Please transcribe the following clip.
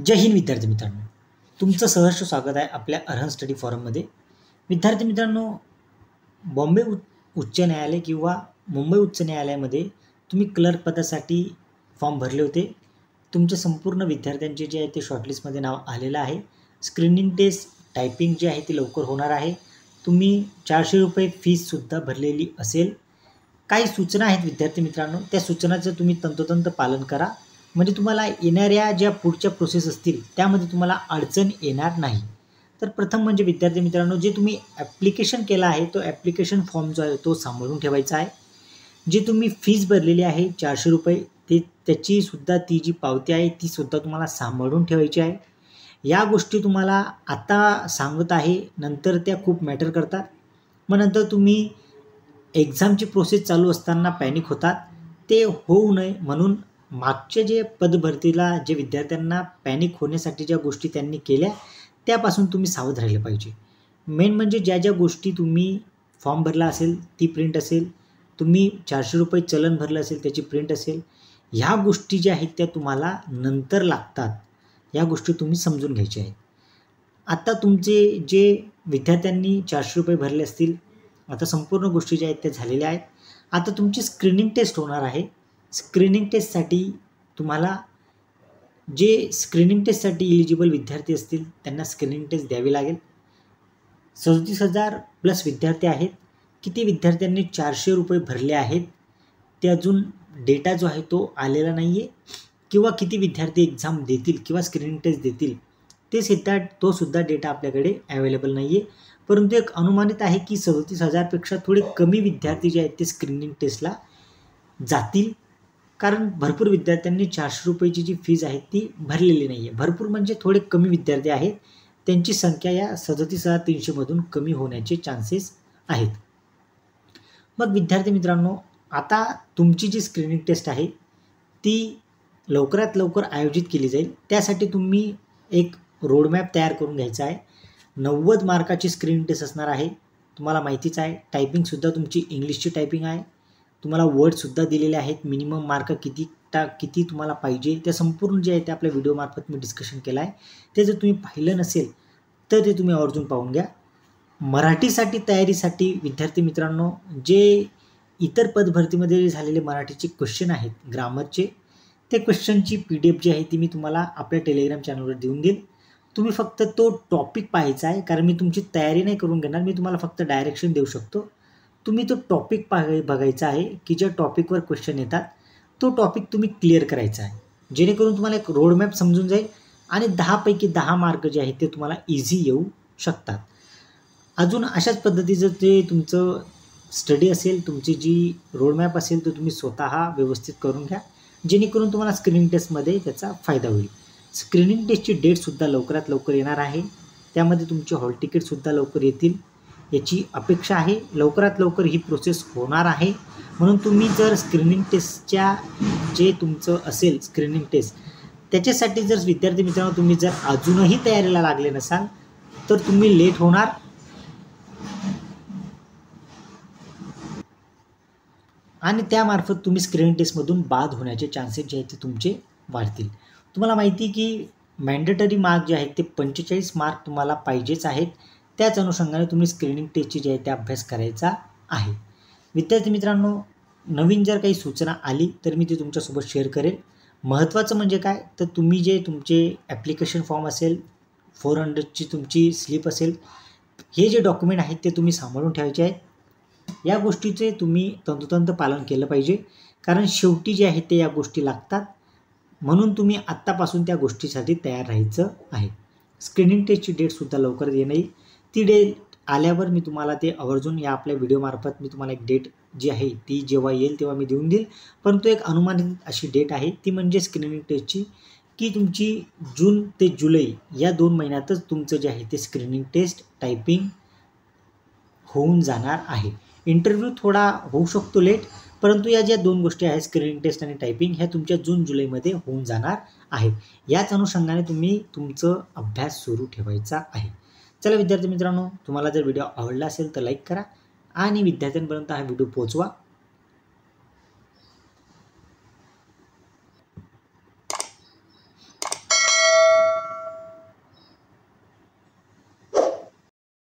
जय हिंद विद्यार्थी मित्रांनो, तुमचं सहर्ष स्वागत आहे आपल्या अरहन स्टडी फॉरममध्ये। विद्यार्थी मित्रांनो, बॉम्बे उच्च न्यायालय किंवा मुंबई उच्च न्यायालयामध्ये तुम्ही क्लर्क पदासाठी फॉर्म भरले होते। तुमचे संपूर्ण विद्यार्थ्यांचे जे आहे ते शॉर्टलिस्टमध्ये नाव आलेलं आहे। स्क्रीनिंग टेस्ट टायपिंग जे आहे ते लवकर होणार आहे। तुम्ही 400 रुपये फीससुद्धा भरलेली असेल। काही सूचना आहेत विद्यार्थी मित्रांनो, त्या सूचनांचं तुम्ही तंतोतंत पालन करा, म्हणजे तुम्हाला येणाऱ्या ज्या पुढच्या प्रोसेस असतील त्यामध्ये तुम्हाला अडचण येणार नाही। तर प्रथम म्हणजे विद्यार्थी मित्रांनो, जे तुम्ही ॲप्लिकेशन केला आहे तो ॲप्लिकेशन फॉर्म जो आहे तो सांभाळून ठेवायचा आहे। जे तुम्ही फीस भरलेली आहे 400 रुपये, ते त्याचीसुद्धा ती जी पावती आहे तीसुद्धा तुम्हाला सांभाळून ठेवायची आहे। या गोष्टी तुम्हाला आता सांगत आहे, नंतर त्या खूप मॅटर करतात। मग नंतर तुम्ही एक्झामची प्रोसेस चालू असताना पॅनिक होतात, ते होऊ नये म्हणून मागचे जे पदभरतीला जे विद्यार्थ्यांना पॅनिक होण्यासाठी ज्या गोष्टी त्यांनी केल्या त्यापासून तुम्ही सावध राहिले पाहिजे। मेन म्हणजे ज्या ज्या गोष्टी तुम्ही फॉर्म भरला असेल ती प्रिंट असेल, तुम्ही 400 रुपये चलन भरलं असेल त्याची प्रिंट असेल, ह्या गोष्टी ज्या आहेत त्या तुम्हाला नंतर लागतात, या गोष्टी तुम्ही समजून घ्यायच्या आहेत। आता तुमचे जे विद्यार्थ्यांनी 400 रुपये भरले असतील, आता संपूर्ण गोष्टी ज्या आहेत त्या झालेल्या आहेत। आता तुमची स्क्रीनिंग टेस्ट होणार आहे। स्क्रीनिंग टेस्टसाठी तुम्हाला जे स्क्रीनिंग टेस्टसाठी इलिजिबल विद्यार्थी असतील त्यांना स्क्रीनिंग टेस्ट द्यावी लागेल। 37,000 प्लस विद्यार्थी आहेत। किती विद्यार्थ्यांनी 400 रुपये भरले आहेत ते अजून डेटा जो आहे तो आलेला नाही आहे, किंवा किती विद्यार्थी एक्झाम देतील किंवा स्क्रीनिंग टेस्ट देतील तो सुद्धा डेटा आपल्याकडे अवेलेबल नाही आहे। परंतु एक अनुमानित आहे की 37,000पेक्षा थोडे कमी विद्यार्थी जे आहेत ते स्क्रीनिंग टेस्टला जातील, कारण भरपूर विद्यार्थ्यांनी 400 रुपयाची जी फीज आहे ती भरलेली नाही आहे। भरपूर म्हणजे थोडे कमी विद्यार्थी आहेत, त्यांची संख्या या 37,300 मधून कमी होण्याचे चान्सेस आहेत। मग विद्यार्थी मित्रांनो, आता तुमची जी स्क्रीनिंग टेस्ट आहे ती लवकरात लवकर आयोजित केली जाईल। त्यासाठी तुम्ही एक रोडमॅप तयार करून घ्यायचा आहे। 90 मार्काची स्क्रीनिंग टेस्ट असणार आहे, तुम्हाला माहितीच आहे। टायपिंगसुद्धा तुमची इंग्लिशची टायपिंग आहे, तुम्हाला वर्डसुद्धा दिलेले आहेत। मिनिमम मार्क किती तुम्हाला पाहिजे त्या संपूर्ण जे आहे ते आपल्या व्हिडिओमार्फत मी डिस्कशन केलं आहे। ते जर तुम्ही पाहिलं नसेल तर ते तुम्ही आवर्जून पाहून घ्या। मराठीसाठी तयारीसाठी विद्यार्थी मित्रांनो, जे इतर पदभरतीमध्ये झालेले मराठीचे क्वेश्चन आहेत ग्रामरचे, ते क्वेश्चनची PDF जी आहे ती मी तुम्हाला आपल्या टेलिग्राम चॅनलवर देऊन देईल। तुम्ही फक्त तो टॉपिक पाहायचा आहे, कारण मी तुमची तयारी नाही करून घेणार, मी तुम्हाला फक्त डायरेक्शन देऊ शकतो। तुम्ही तो टॉपिक बघायचा आहे की ज्या टॉपिकवर क्वेश्चन येतात तो टॉपिक तुम्ही क्लिअर करायचा आहे, जेणेकरून तुम्हाला एक रोडमॅप समजून जाईल आणि 10 पैकी 10 मार्क जे आहेत ते तुम्हाला इझी येऊ शकतात। अजून अशाच पद्धतीचं जे तुमचं स्टडी असेल, तुमची जी रोडमॅप असेल तो तुम्ही स्वतः व्यवस्थित करून घ्या, जेणेकरून तुम्हाला स्क्रीनिंग टेस्टमध्ये त्याचा फायदा होईल। स्क्रीनिंग टेस्टची डेटसुद्धा लवकरात लवकर येणार आहे, त्यामध्ये तुमचे हॉल तिकीटसुद्धा लवकर येतील याची अपेक्षा आहे। लवकरात लवकर ही प्रोसेस होणार आहे, म्हणून तुम्ही जर स्क्रीनिंग टेस्टच्या जे तुमचं असेल स्क्रीनिंग टेस्ट त्याच्यासाठी जर विद्यार्थी मित्रांनो तुम्ही जर अजूनही तयारीला लागले नसाल तर तुम्ही लेट होणार आणि त्यामार्फत तुम्ही स्क्रीनिंग टेस्टमधून बाद होण्याचे चान्सेस जे आहेत ते तुमचे वाढतील। तुम्हाला माहिती की मॅन्डेटरी मार्क जे आहेत ते 45 मार्क तुम्हाला पाहिजेच आहेत, त्याच अनुषंगाने तुम्ही स्क्रीनिंग टेस्टची जे आहे ते अभ्यास करायचा आहे। विद्यार्थी मित्रांनो, नवीन जर काही सूचना आली तर मी ती तुमच्यासोबत शेअर करेल। महत्त्वाचं म्हणजे काय तर तुम्ही जे तुमचे ॲप्लिकेशन फॉर्म असेल, 400ची तुमची स्लिप असेल, हे जे डॉक्युमेंट आहेत ते तुम्ही सांभाळून ठेवायचे आहेत। या गोष्टीचे तुम्ही तंतोतंत पालन केलं पाहिजे, कारण शेवटी जे आहे ते या गोष्टी लागतात, म्हणून तुम्ही आत्तापासून त्या गोष्टीसाठी तयार राहायचं आहे। स्क्रीनिंग टेस्टची डेटसुद्धा लवकर येणार, ती डेट आल्यावर मी तुम्हाला ते आवर्जून या आपल्या व्हिडिओमार्फत मी तुम्हाला एक डेट जी आहे ती जेव्हा येईल तेव्हा मी देऊन देईल। परंतु एक अनुमानित अशी डेट आहे ती म्हणजे स्क्रीनिंग टेस्टची, की तुमची जून ते जुलै या 2 महिन्यातच तुमचं जे आहे ते स्क्रीनिंग टेस्ट टायपिंग होऊन जाणार आहे। इंटरव्ह्यू थोडा होऊ शकतो लेट, परंतु या ज्या 2 गोष्टी आहेत स्क्रीनिंग टेस्ट आणि टायपिंग ह्या तुमच्या जून जुलैमध्ये होऊन जाणार आहेत। याच अनुषंगाने तुम्ही तुमचं अभ्यास सुरू ठेवायचा आहे। चला विद्यार्थी मित्रांनो, तुम्हाला जर व्हिडिओ आवडला असेल तर लाईक करा आणि विद्यार्थ्यांपर्यंत हा व्हिडिओ पोहोचवा।